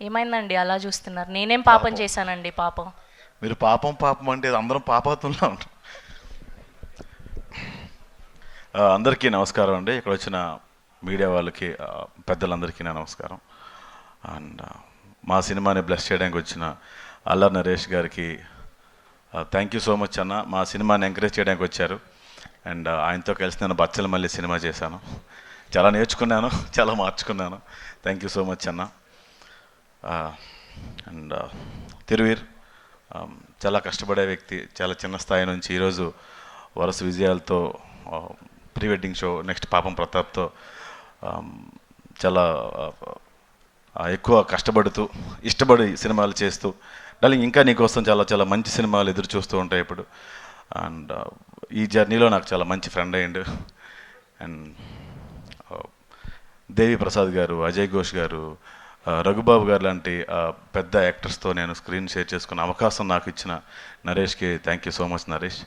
ఏమైందండి అలా చూస్తున్నారు? నేనేం పాపం చేశానండి? పాపం మీరు పాపం పాపం అంటే అందరం పాపాతుల్లో ఉంటాం. అందరికీ నమస్కారం అండి. ఇక్కడ వచ్చిన మీడియా వాళ్ళకి, పెద్దలందరికీ నా నమస్కారం. అండ్ మా సినిమాని బ్లెస్ చేయడానికి వచ్చిన అల్లరి నరేష్ గారికి థ్యాంక్ యూ సో మచ్ అన్న. మా సినిమాని ఎంకరేజ్ చేయడానికి వచ్చారు. అండ్ ఆయనతో కలిసి నేను బచ్చల మళ్ళీ సినిమా చేశాను. చాలా నేర్చుకున్నాను, చాలా మార్చుకున్నాను. థ్యాంక్ యూ సో మచ్ అన్న. అండ్ తిరువీర్ చాలా కష్టపడే వ్యక్తి. చాలా చిన్న స్థాయి నుంచి ఈరోజు వరుస విజయాలతో ప్రీ వెడ్డింగ్ షో, నెక్స్ట్ పాపం ప్రతాప్తో చాలా ఎక్కువ కష్టపడుతూ ఇష్టపడి సినిమాలు చేస్తూ, డార్లింగ్ ఇంకా నీకోసం చాలా చాలా మంచి సినిమాలు ఎదురు చూస్తూ ఉంటాయి ఇప్పుడు. అండ్ ఈ జర్నీలో నాకు చాలా మంచి ఫ్రెండ్ అయ్యిండు. అండ్ దేవి ప్రసాద్ గారు, అజయ్ ఘోష్ గారు, రఘుబాబు గారు లాంటి పెద్ద యాక్టర్స్తో నేను స్క్రీన్ షేర్ చేసుకున్న అవకాశం నాకు ఇచ్చిన నరేష్కి thank you so much Naresh.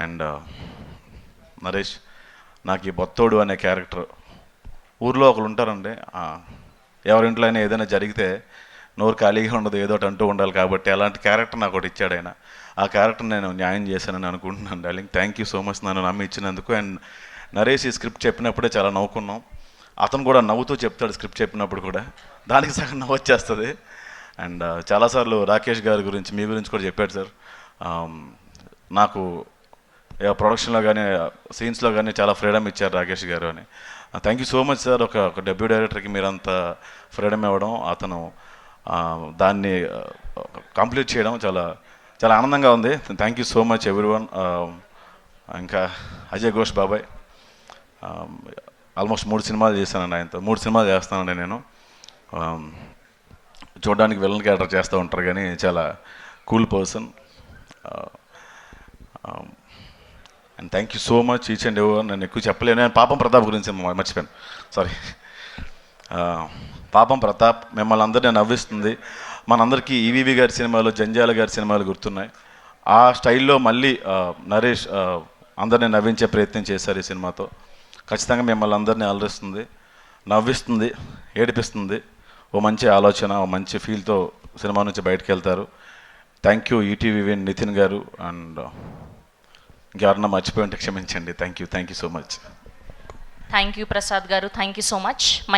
And Naresh, నాకు ఈ బొత్తోడు అనే క్యారెక్టర్, ఊర్లో ఒకరు ఉంటారండి, ఎవరింట్లో అయినా ఏదైనా జరిగితే నోరు ఖాళీగా ఉండదు, ఏదో ఒకటి అంటూ ఉండాలి. కాబట్టి అలాంటి క్యారెక్టర్ నాకు ఒకటి ఇచ్చాడు ఆయన. ఆ క్యారెక్టర్ నేను న్యాయం చేశానని అనుకుంటున్నాను darling. Thank you so much నన్ను నమ్మి ఇచ్చినందుకు. అండ్ నరేష్ ఈ స్క్రిప్ట్ చెప్పినప్పుడే చాలా నవ్వుకున్నాం. అతను కూడా నవ్వుతూ చెప్తాడు స్క్రిప్ట్ చెప్పినప్పుడు కూడా, దానికి సగం నవ్వు వచ్చేస్తుంది. అండ్ చాలాసార్లు రాకేష్ గారి గురించి, మీ గురించి కూడా చెప్పాడు సార్. నాకు ప్రొడక్షన్లో కానీ సీన్స్లో కానీ చాలా ఫ్రీడమ్ ఇచ్చారు రాకేష్ గారు అని. Thank you so much sir. ఒక డెబ్యూ డైరెక్టర్కి మీరు అంత ఫ్రీడమ్ ఇవ్వడం, అతను దాన్ని కంప్లీట్ చేయడం చాలా చాలా ఆనందంగా ఉంది. Thank you so much everyone. ఇంకా అజయ్ ఘోష్ బాబాయ్, ఆల్మోస్ట్ 3 సినిమాలు చేశానండి ఆయనతో. 3 సినిమాలు చేస్తానండి నేను. చూడడానికి విలన్ క్యారెక్టర్ చేస్తూ ఉంటారు కానీ చాలా cool person. And thank you so much each and ever. నేను ఎక్కువ చెప్పలేను. నేను పాపం ప్రతాప్ గురించి మర్చిపోయాను, సారీ. పాపం ప్రతాప్ మిమ్మల్ని అందరినీ నవ్విస్తుంది. మనందరికీ ఈవీవి గారి సినిమాలు, జంజాల గారి సినిమాలు గుర్తున్నాయి. ఆ స్టైల్లో మళ్ళీ నరేష్ అందరినీ నవ్వించే ప్రయత్నం చేశారు ఈ సినిమాతో. ఖచ్చితంగా మిమ్మల్ని అందరినీ అలరిస్తుంది, నవ్విస్తుంది, ఏడిపిస్తుంది. ఓ మంచి ఆలోచన, ఓ మంచి ఫీల్తో సినిమా నుంచి బయటకు వెళ్తారు. థ్యాంక్ యూ ఈటీవీ నితిన్ గారు. అండ్ ఇంకెవరన్నా మర్చిపోయి ఉంటే క్షమించండి. Thank you so much. Thank you Prasad గారు, థ్యాంక్ యూ సో మచ్.